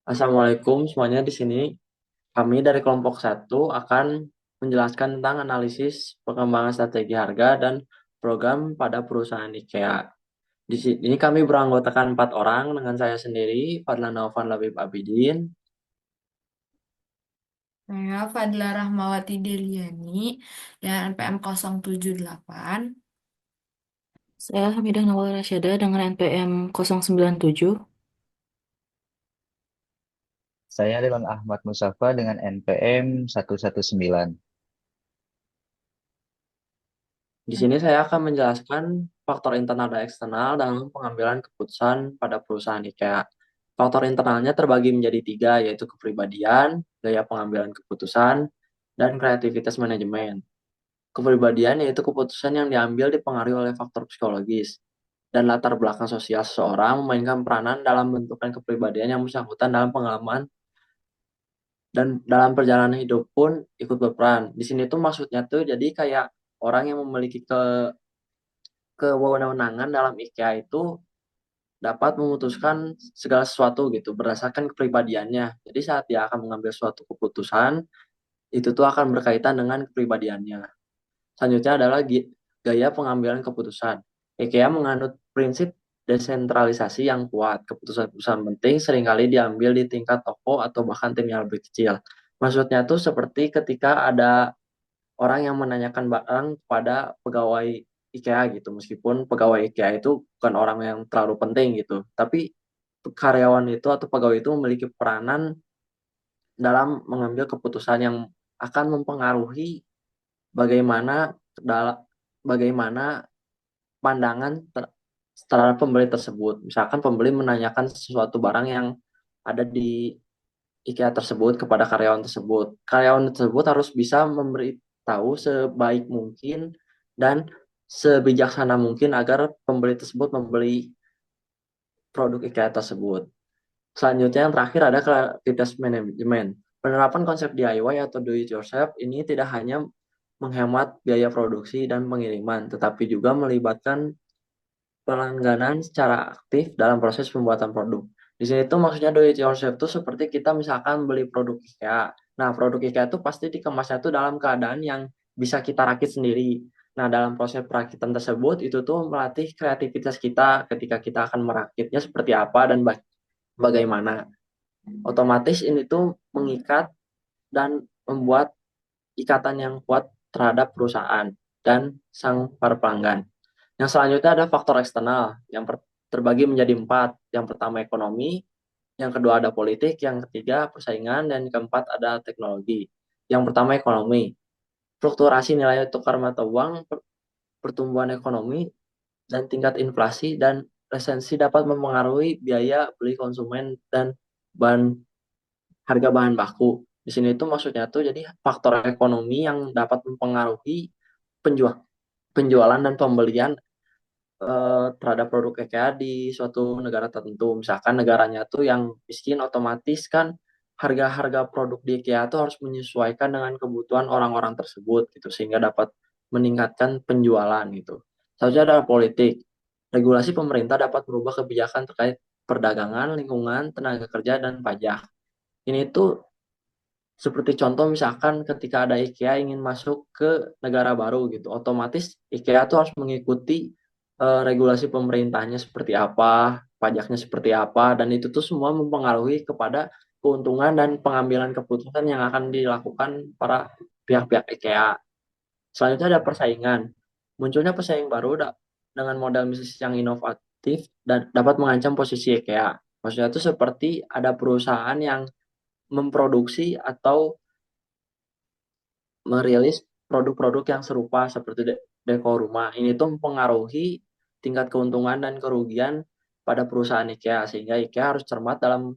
Assalamualaikum semuanya di sini. Kami dari kelompok satu akan menjelaskan tentang analisis perkembangan strategi harga dan program pada perusahaan IKEA. Di sini kami beranggotakan 4 orang dengan saya sendiri, Fadlan Naufan Labib Abidin. Saya Fadla Rahmawati Deliani dengan NPM 078. Saya Hamidah Nawal Rasyada dengan NPM 097. Saya Ridwan Ahmad Musafa dengan NPM 119. Di sini saya akan menjelaskan faktor internal dan eksternal dalam pengambilan keputusan pada perusahaan IKEA. Faktor internalnya terbagi menjadi 3, yaitu kepribadian, gaya pengambilan keputusan, dan kreativitas manajemen. Kepribadian yaitu keputusan yang diambil dipengaruhi oleh faktor psikologis dan latar belakang sosial seseorang memainkan peranan dalam bentukan kepribadian yang bersangkutan dalam pengalaman dan dalam perjalanan hidup pun ikut berperan. Di sini tuh maksudnya tuh jadi kayak orang yang memiliki kewenangan dalam IKEA itu dapat memutuskan segala sesuatu gitu berdasarkan kepribadiannya. Jadi saat dia akan mengambil suatu keputusan, itu tuh akan berkaitan dengan kepribadiannya. Selanjutnya adalah gaya pengambilan keputusan. IKEA menganut prinsip desentralisasi yang kuat. Keputusan-keputusan penting seringkali diambil di tingkat toko atau bahkan tim yang lebih kecil. Maksudnya tuh seperti ketika ada orang yang menanyakan barang kepada pegawai IKEA gitu, meskipun pegawai IKEA itu bukan orang yang terlalu penting gitu, tapi karyawan itu atau pegawai itu memiliki peranan dalam mengambil keputusan yang akan mempengaruhi bagaimana bagaimana pandangan terhadap pembeli tersebut. Misalkan pembeli menanyakan sesuatu barang yang ada di IKEA tersebut kepada karyawan tersebut. Karyawan tersebut harus bisa memberitahu sebaik mungkin dan sebijaksana mungkin agar pembeli tersebut membeli produk IKEA tersebut. Selanjutnya yang terakhir ada kreativitas manajemen. Penerapan konsep DIY atau do it yourself ini tidak hanya menghemat biaya produksi dan pengiriman, tetapi juga melibatkan pelangganan secara aktif dalam proses pembuatan produk. Di sini tuh maksudnya do it yourself tuh seperti kita misalkan beli produk IKEA. Nah, produk IKEA itu pasti dikemasnya tuh dalam keadaan yang bisa kita rakit sendiri. Nah, dalam proses perakitan tersebut itu tuh melatih kreativitas kita ketika kita akan merakitnya seperti apa dan bagaimana. Otomatis ini tuh mengikat dan membuat ikatan yang kuat terhadap perusahaan dan sang para pelanggan. Yang selanjutnya ada faktor eksternal yang terbagi menjadi 4. Yang pertama ekonomi, yang kedua ada politik, yang ketiga persaingan, dan yang keempat ada teknologi. Yang pertama ekonomi, fluktuasi nilai tukar mata uang, pertumbuhan ekonomi, dan tingkat inflasi dan resensi dapat mempengaruhi biaya beli konsumen dan bahan harga bahan baku. Di sini itu maksudnya tuh jadi faktor ekonomi yang dapat mempengaruhi penjualan dan pembelian terhadap produk IKEA di suatu negara tertentu. Misalkan negaranya tuh yang miskin, otomatis kan harga-harga produk di IKEA tuh harus menyesuaikan dengan kebutuhan orang-orang tersebut gitu sehingga dapat meningkatkan penjualan gitu. Selanjutnya adalah politik. Regulasi pemerintah dapat merubah kebijakan terkait perdagangan, lingkungan, tenaga kerja, dan pajak. Ini tuh seperti contoh misalkan ketika ada IKEA ingin masuk ke negara baru gitu, otomatis IKEA tuh harus mengikuti regulasi pemerintahnya seperti apa, pajaknya seperti apa, dan itu tuh semua mempengaruhi kepada keuntungan dan pengambilan keputusan yang akan dilakukan para pihak-pihak IKEA. Selanjutnya ada persaingan. Munculnya pesaing baru dengan model bisnis yang inovatif dan dapat mengancam posisi IKEA. Maksudnya itu seperti ada perusahaan yang memproduksi atau merilis produk-produk yang serupa seperti dekor rumah. Ini tuh mempengaruhi tingkat keuntungan dan kerugian pada perusahaan IKEA sehingga IKEA harus cermat dalam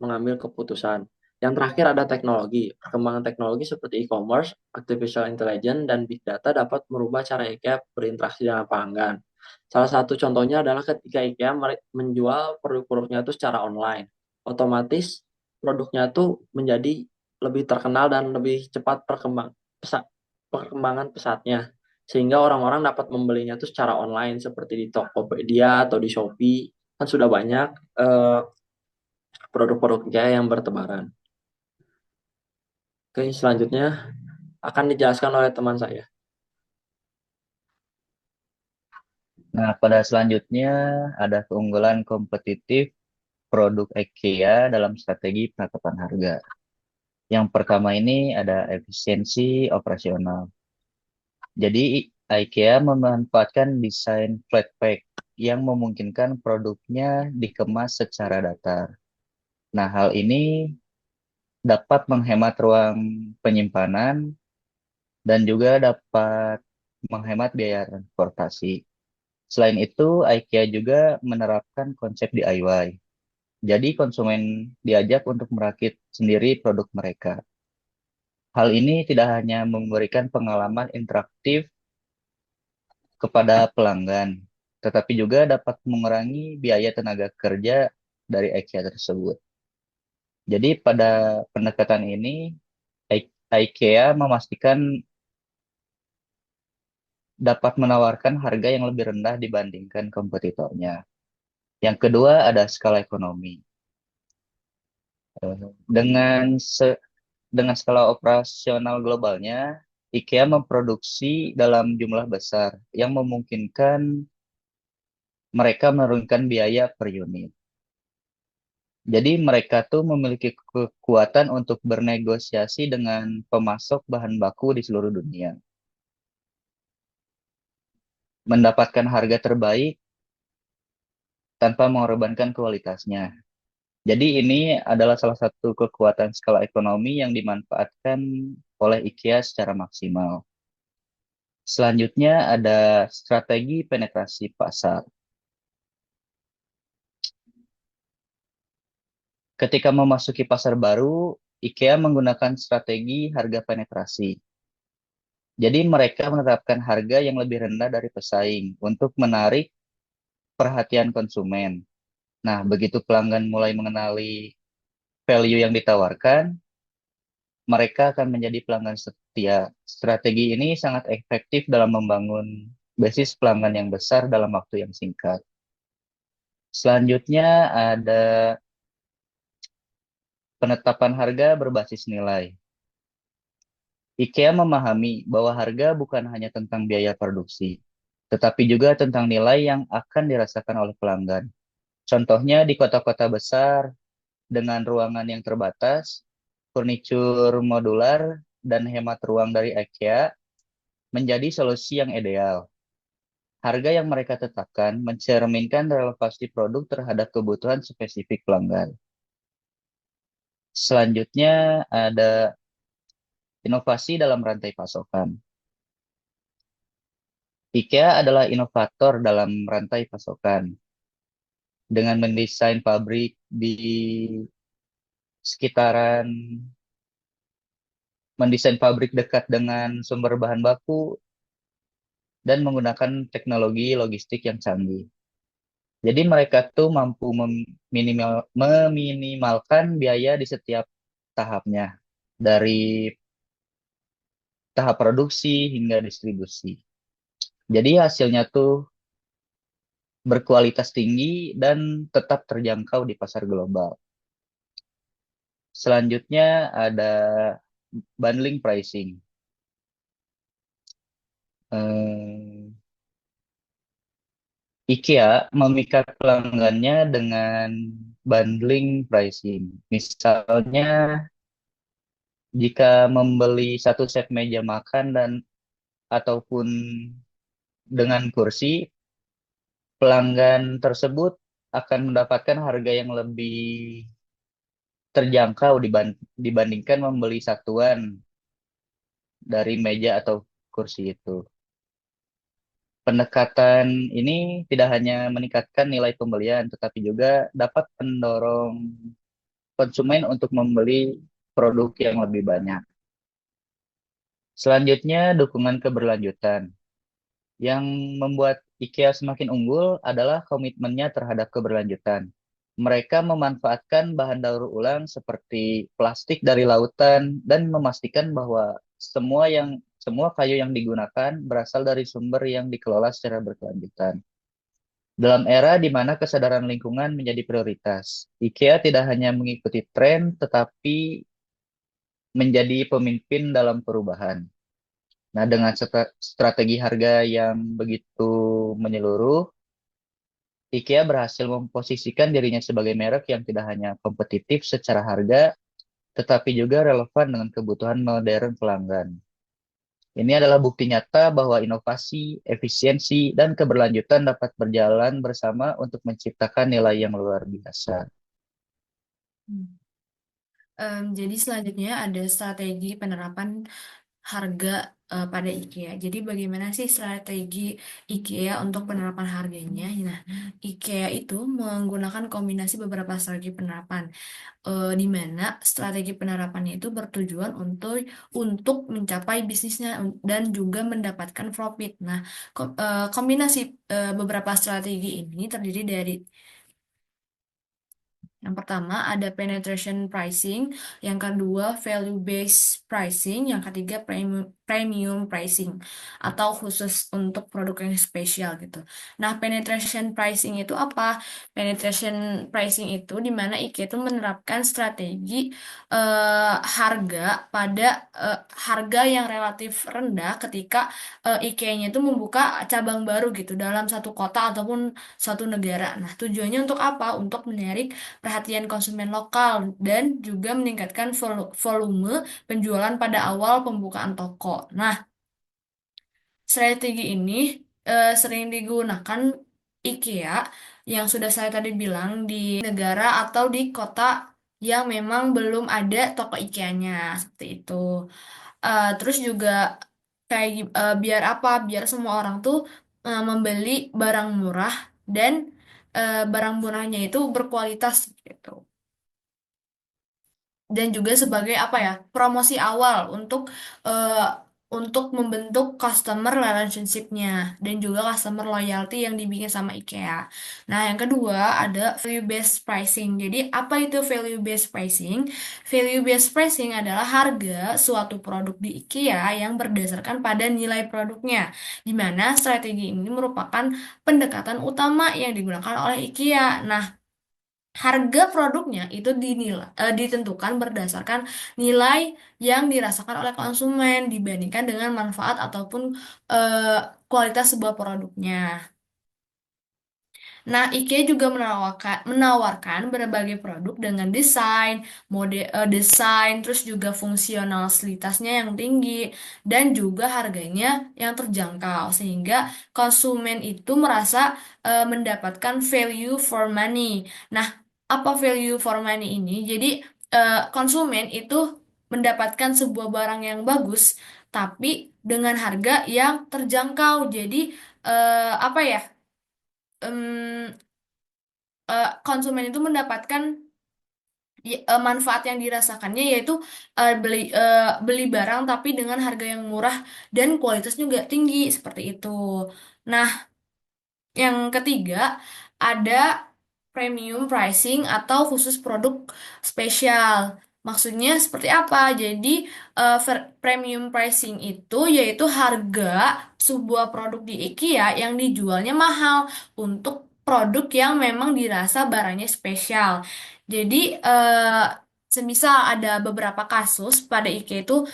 mengambil keputusan. Yang terakhir ada teknologi. Perkembangan teknologi seperti e-commerce, artificial intelligence, dan big data dapat merubah cara IKEA berinteraksi dengan pelanggan. Salah satu contohnya adalah ketika IKEA menjual produk-produknya itu secara online. Otomatis produknya itu menjadi lebih terkenal dan lebih cepat perkembangan pesatnya. Sehingga orang-orang dapat membelinya itu secara online seperti di Tokopedia atau di Shopee. Kan sudah banyak produk-produk IKEA yang bertebaran. Oke, selanjutnya akan dijelaskan oleh teman saya. Nah, pada selanjutnya ada keunggulan kompetitif produk IKEA dalam strategi penetapan harga. Yang pertama ini ada efisiensi operasional. Jadi IKEA memanfaatkan desain flat pack yang memungkinkan produknya dikemas secara datar. Nah, hal ini dapat menghemat ruang penyimpanan dan juga dapat menghemat biaya transportasi. Selain itu, IKEA juga menerapkan konsep DIY. Jadi konsumen diajak untuk merakit sendiri produk mereka. Hal ini tidak hanya memberikan pengalaman interaktif kepada pelanggan, tetapi juga dapat mengurangi biaya tenaga kerja dari IKEA tersebut. Jadi pada pendekatan ini, IKEA memastikan dapat menawarkan harga yang lebih rendah dibandingkan kompetitornya. Yang kedua ada skala ekonomi. Dengan dengan skala operasional globalnya, IKEA memproduksi dalam jumlah besar yang memungkinkan mereka menurunkan biaya per unit. Jadi mereka tuh memiliki kekuatan untuk bernegosiasi dengan pemasok bahan baku di seluruh dunia, mendapatkan harga terbaik tanpa mengorbankan kualitasnya. Jadi ini adalah salah satu kekuatan skala ekonomi yang dimanfaatkan oleh IKEA secara maksimal. Selanjutnya ada strategi penetrasi pasar. Ketika memasuki pasar baru, IKEA menggunakan strategi harga penetrasi. Jadi mereka menetapkan harga yang lebih rendah dari pesaing untuk menarik perhatian konsumen. Nah, begitu pelanggan mulai mengenali value yang ditawarkan, mereka akan menjadi pelanggan setia. Strategi ini sangat efektif dalam membangun basis pelanggan yang besar dalam waktu yang singkat. Selanjutnya ada penetapan harga berbasis nilai. IKEA memahami bahwa harga bukan hanya tentang biaya produksi, tetapi juga tentang nilai yang akan dirasakan oleh pelanggan. Contohnya di kota-kota besar dengan ruangan yang terbatas, furnitur modular, dan hemat ruang dari IKEA menjadi solusi yang ideal. Harga yang mereka tetapkan mencerminkan relevansi produk terhadap kebutuhan spesifik pelanggan. Selanjutnya ada inovasi dalam rantai pasokan. IKEA adalah inovator dalam rantai pasokan dengan mendesain pabrik di sekitaran, mendesain pabrik dekat dengan sumber bahan baku dan menggunakan teknologi logistik yang canggih. Jadi mereka tuh mampu meminimalkan biaya di setiap tahapnya, dari tahap produksi hingga distribusi. Jadi hasilnya tuh berkualitas tinggi dan tetap terjangkau di pasar global. Selanjutnya ada bundling pricing. Eh, IKEA memikat pelanggannya dengan bundling pricing. Misalnya, jika membeli satu set meja makan dan ataupun dengan kursi, pelanggan tersebut akan mendapatkan harga yang lebih terjangkau dibandingkan membeli satuan dari meja atau kursi itu. Pendekatan ini tidak hanya meningkatkan nilai pembelian, tetapi juga dapat mendorong konsumen untuk membeli produk yang lebih banyak. Selanjutnya, dukungan keberlanjutan. Yang membuat IKEA semakin unggul adalah komitmennya terhadap keberlanjutan. Mereka memanfaatkan bahan daur ulang seperti plastik dari lautan dan memastikan bahwa semua kayu yang digunakan berasal dari sumber yang dikelola secara berkelanjutan. Dalam era di mana kesadaran lingkungan menjadi prioritas, IKEA tidak hanya mengikuti tren, tetapi menjadi pemimpin dalam perubahan. Nah, dengan strategi harga yang begitu menyeluruh, IKEA berhasil memposisikan dirinya sebagai merek yang tidak hanya kompetitif secara harga, tetapi juga relevan dengan kebutuhan modern pelanggan. Ini adalah bukti nyata bahwa inovasi, efisiensi, dan keberlanjutan dapat berjalan bersama untuk menciptakan nilai yang luar biasa. Jadi selanjutnya ada strategi penerapan harga pada IKEA. Jadi bagaimana sih strategi IKEA untuk penerapan harganya? Nah, IKEA itu menggunakan kombinasi beberapa strategi penerapan, di mana strategi penerapannya itu bertujuan untuk mencapai bisnisnya dan juga mendapatkan profit. Nah, kombinasi beberapa strategi ini terdiri dari yang pertama ada penetration pricing, yang kedua value based pricing, yang ketiga premium pricing atau khusus untuk produk yang spesial gitu. Nah, penetration pricing itu apa? Penetration pricing itu di mana IKEA itu menerapkan strategi harga pada harga yang relatif rendah ketika IKEA-nya itu membuka cabang baru gitu dalam satu kota ataupun satu negara. Nah, tujuannya untuk apa? Untuk menarik perhatian konsumen lokal dan juga meningkatkan volume penjualan pada awal pembukaan toko. Nah, strategi ini sering digunakan IKEA yang sudah saya tadi bilang di negara atau di kota yang memang belum ada toko IKEA-nya seperti itu. Terus juga biar apa? Biar semua orang tuh membeli barang murah dan barang murahnya itu berkualitas gitu, dan juga sebagai apa ya, promosi awal eh, untuk membentuk customer relationship-nya dan juga customer loyalty yang dibikin sama IKEA. Nah, yang kedua ada value based pricing. Jadi apa itu value based pricing? Value based pricing adalah harga suatu produk di IKEA yang berdasarkan pada nilai produknya, di mana strategi ini merupakan pendekatan utama yang digunakan oleh IKEA. Nah, harga produknya itu ditentukan berdasarkan nilai yang dirasakan oleh konsumen dibandingkan dengan manfaat ataupun eh, kualitas sebuah produknya. Nah, IKEA juga menawarkan berbagai produk dengan desain, terus juga fungsionalitasnya yang tinggi, dan juga harganya yang terjangkau, sehingga konsumen itu merasa mendapatkan value for money. Nah, apa value for money ini? Jadi, konsumen itu mendapatkan sebuah barang yang bagus, tapi dengan harga yang terjangkau. Jadi, apa ya? em, Konsumen itu mendapatkan manfaat yang dirasakannya yaitu beli barang tapi dengan harga yang murah dan kualitasnya juga tinggi seperti itu. Nah, yang ketiga ada premium pricing atau khusus produk spesial. Maksudnya seperti apa? Jadi premium pricing itu yaitu harga sebuah produk di IKEA yang dijualnya mahal untuk produk yang memang dirasa barangnya spesial. Jadi semisal ada beberapa kasus pada IKEA itu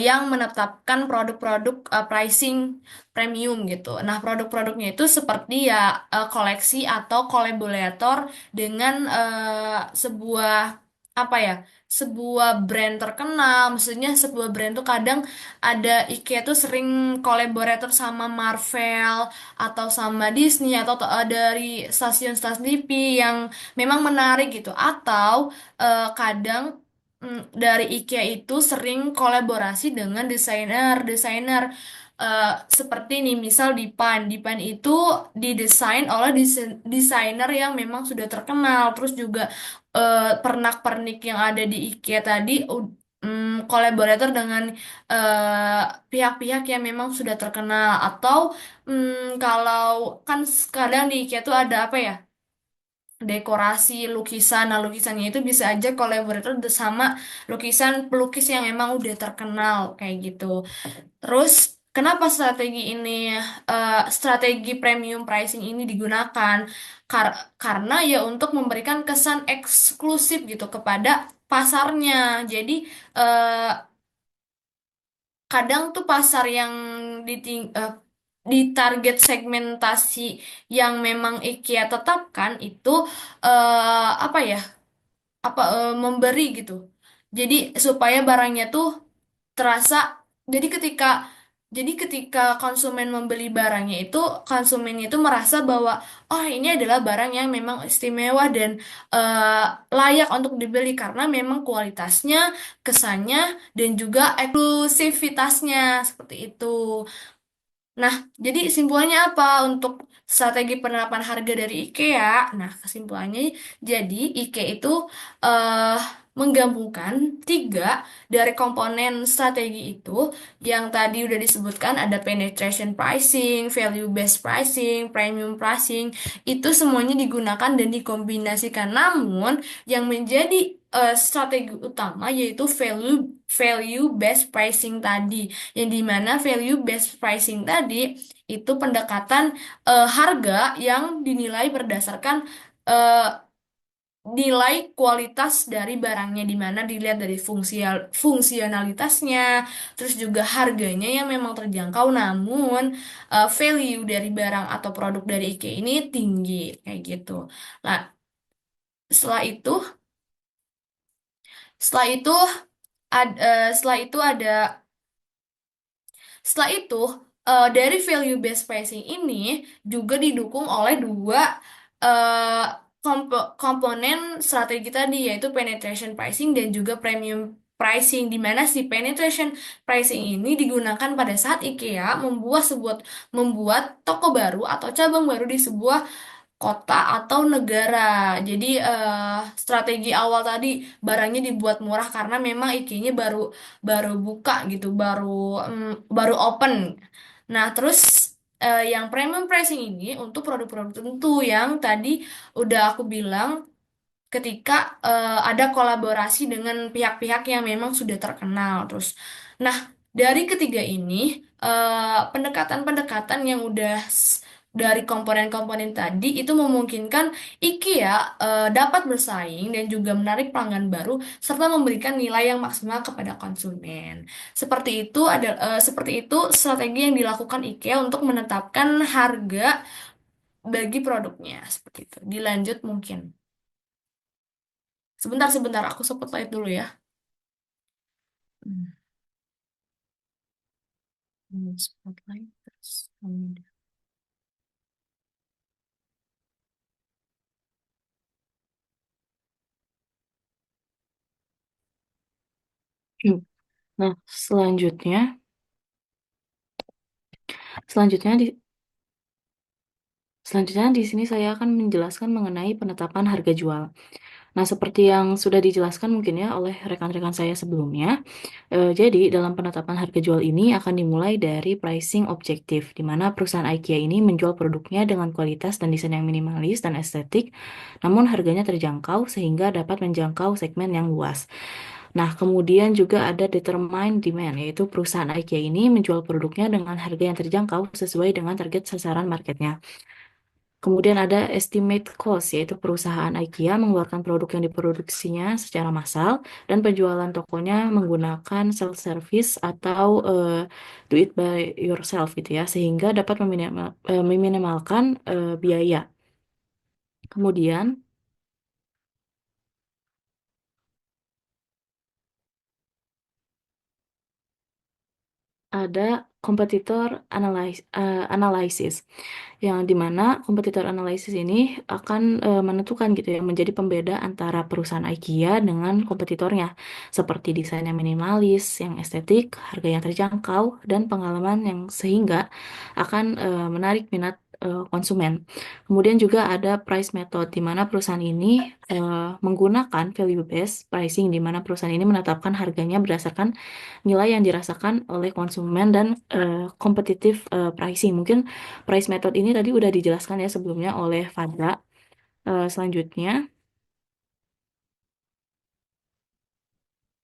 yang menetapkan produk-produk pricing premium gitu. Nah, produk-produknya itu seperti ya koleksi atau kolaborator dengan sebuah apa ya? Sebuah brand terkenal. Maksudnya sebuah brand tuh kadang ada IKEA tuh sering kolaborator sama Marvel atau sama Disney atau dari stasiun-stasiun TV yang memang menarik gitu. Atau kadang dari IKEA itu sering kolaborasi dengan desainer-desainer seperti nih misal Dipan itu didesain oleh desainer yang memang sudah terkenal, terus juga pernak-pernik yang ada di IKEA tadi kolaborator dengan eh, pihak-pihak yang memang sudah terkenal, atau kalau kan kadang di IKEA tuh ada apa ya, dekorasi lukisan. Nah, lukisannya itu bisa aja kolaborator sama lukisan pelukis yang emang udah terkenal kayak gitu. Terus Kenapa strategi premium pricing ini digunakan? Karena ya untuk memberikan kesan eksklusif gitu kepada pasarnya. Jadi eh, kadang tuh pasar yang di target segmentasi yang memang IKEA tetapkan itu apa ya? Memberi gitu. Jadi supaya barangnya tuh terasa jadi ketika konsumen membeli barangnya itu konsumennya itu merasa bahwa oh ini adalah barang yang memang istimewa dan eh, layak untuk dibeli karena memang kualitasnya, kesannya dan juga eksklusivitasnya seperti itu. Nah, jadi kesimpulannya apa untuk strategi penerapan harga dari IKEA? Nah, kesimpulannya jadi IKEA itu eh, menggabungkan tiga dari komponen strategi itu yang tadi udah disebutkan ada penetration pricing, value based pricing, premium pricing, itu semuanya digunakan dan dikombinasikan. Namun, yang menjadi strategi utama yaitu value based pricing tadi yang dimana value based pricing tadi itu pendekatan harga yang dinilai berdasarkan eh, nilai kualitas dari barangnya di mana dilihat dari fungsionalitasnya, terus juga harganya yang memang terjangkau namun value dari barang atau produk dari IKEA ini tinggi kayak gitu. Nah, setelah itu setelah itu setelah itu ada Setelah itu, dari value based pricing ini juga didukung oleh dua eh, komponen strategi tadi, yaitu penetration pricing dan juga premium pricing, di mana si penetration pricing ini digunakan pada saat IKEA membuat toko baru atau cabang baru di sebuah kota atau negara. Jadi strategi awal tadi barangnya dibuat murah karena memang IG-nya baru baru buka gitu, baru open. Nah, terus yang premium pricing ini untuk produk-produk tertentu yang tadi udah aku bilang ketika ada kolaborasi dengan pihak-pihak yang memang sudah terkenal. Terus, nah dari ketiga ini pendekatan-pendekatan yang dari komponen-komponen tadi itu memungkinkan IKEA dapat bersaing dan juga menarik pelanggan baru serta memberikan nilai yang maksimal kepada konsumen. Seperti itu strategi yang dilakukan IKEA untuk menetapkan harga bagi produknya. Seperti itu. Dilanjut mungkin. Sebentar, aku spotlight dulu ya. Hmm, Spotlight terus. Hmm. Nah, selanjutnya di selanjutnya di sini saya akan menjelaskan mengenai penetapan harga jual. Nah, seperti yang sudah dijelaskan mungkin ya oleh rekan-rekan saya sebelumnya, jadi dalam penetapan harga jual ini akan dimulai dari pricing objektif, di mana perusahaan IKEA ini menjual produknya dengan kualitas dan desain yang minimalis dan estetik, namun harganya terjangkau sehingga dapat menjangkau segmen yang luas. Nah, kemudian juga ada determine demand, yaitu perusahaan IKEA ini menjual produknya dengan harga yang terjangkau sesuai dengan target sasaran marketnya. Kemudian ada estimate cost, yaitu perusahaan IKEA mengeluarkan produk yang diproduksinya secara massal dan penjualan tokonya menggunakan self-service atau do it by yourself gitu ya, sehingga dapat meminimalkan biaya. Kemudian ada kompetitor analysis, yang dimana kompetitor analisis ini akan menentukan gitu ya menjadi pembeda antara perusahaan IKEA dengan kompetitornya seperti desain yang minimalis, yang estetik, harga yang terjangkau dan pengalaman yang sehingga akan menarik minat konsumen. Kemudian juga ada price method di mana perusahaan ini menggunakan value based pricing di mana perusahaan ini menetapkan harganya berdasarkan nilai yang dirasakan oleh konsumen dan competitive pricing. Mungkin price method ini tadi udah dijelaskan ya sebelumnya oleh Fadra. Selanjutnya,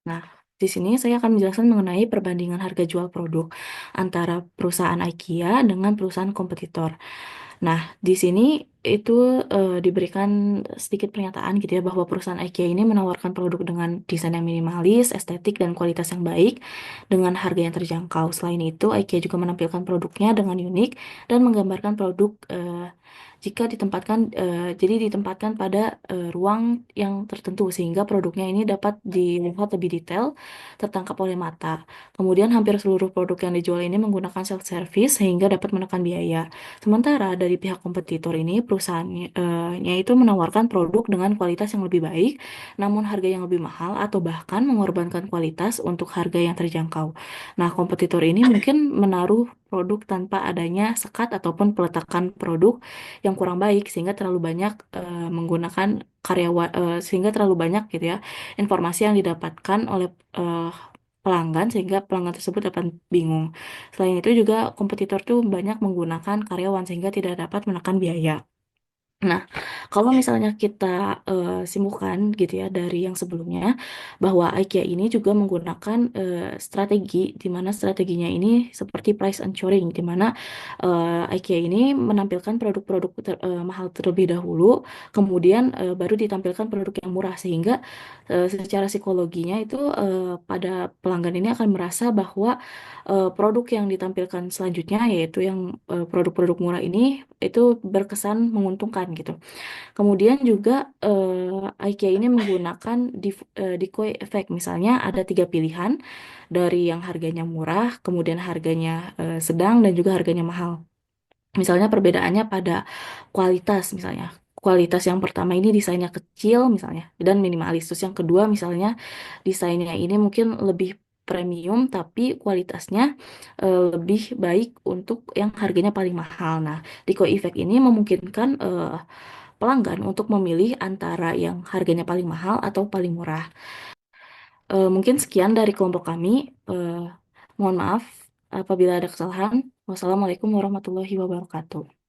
nah Di sini saya akan menjelaskan mengenai perbandingan harga jual produk antara perusahaan IKEA dengan perusahaan kompetitor. Nah, di sini itu diberikan sedikit pernyataan gitu ya bahwa perusahaan IKEA ini menawarkan produk dengan desain yang minimalis, estetik, dan kualitas yang baik dengan harga yang terjangkau. Selain itu, IKEA juga menampilkan produknya dengan unik dan menggambarkan produk jika ditempatkan jadi ditempatkan pada ruang yang tertentu sehingga produknya ini dapat dilihat lebih detail, tertangkap oleh mata. Kemudian hampir seluruh produk yang dijual ini menggunakan self service sehingga dapat menekan biaya. Sementara dari pihak kompetitor ini perusahaannya itu menawarkan produk dengan kualitas yang lebih baik, namun harga yang lebih mahal atau bahkan mengorbankan kualitas untuk harga yang terjangkau. Nah, kompetitor ini mungkin menaruh produk tanpa adanya sekat ataupun peletakan produk yang kurang baik sehingga terlalu banyak menggunakan karyawan sehingga terlalu banyak gitu ya informasi yang didapatkan oleh pelanggan sehingga pelanggan tersebut dapat bingung. Selain itu juga kompetitor tuh banyak menggunakan karyawan sehingga tidak dapat menekan biaya. Nah, kalau misalnya kita simpulkan gitu ya dari yang sebelumnya bahwa IKEA ini juga menggunakan strategi di mana strateginya ini seperti price ensuring di mana IKEA ini menampilkan produk-produk mahal terlebih dahulu, kemudian baru ditampilkan produk yang murah sehingga secara psikologinya itu pada pelanggan ini akan merasa bahwa produk yang ditampilkan selanjutnya yaitu yang produk-produk murah ini itu berkesan menguntungkan gitu. Kemudian juga IKEA ini menggunakan decoy effect. Misalnya ada 3 pilihan dari yang harganya murah, kemudian harganya sedang, dan juga harganya mahal. Misalnya perbedaannya pada kualitas misalnya. Kualitas yang pertama ini desainnya kecil misalnya dan minimalis. Terus yang kedua misalnya desainnya ini mungkin lebih premium tapi kualitasnya lebih baik untuk yang harganya paling mahal. Nah, decoy effect ini memungkinkan pelanggan untuk memilih antara yang harganya paling mahal atau paling murah. Mungkin sekian dari kelompok kami. Mohon maaf apabila ada kesalahan. Wassalamualaikum warahmatullahi wabarakatuh.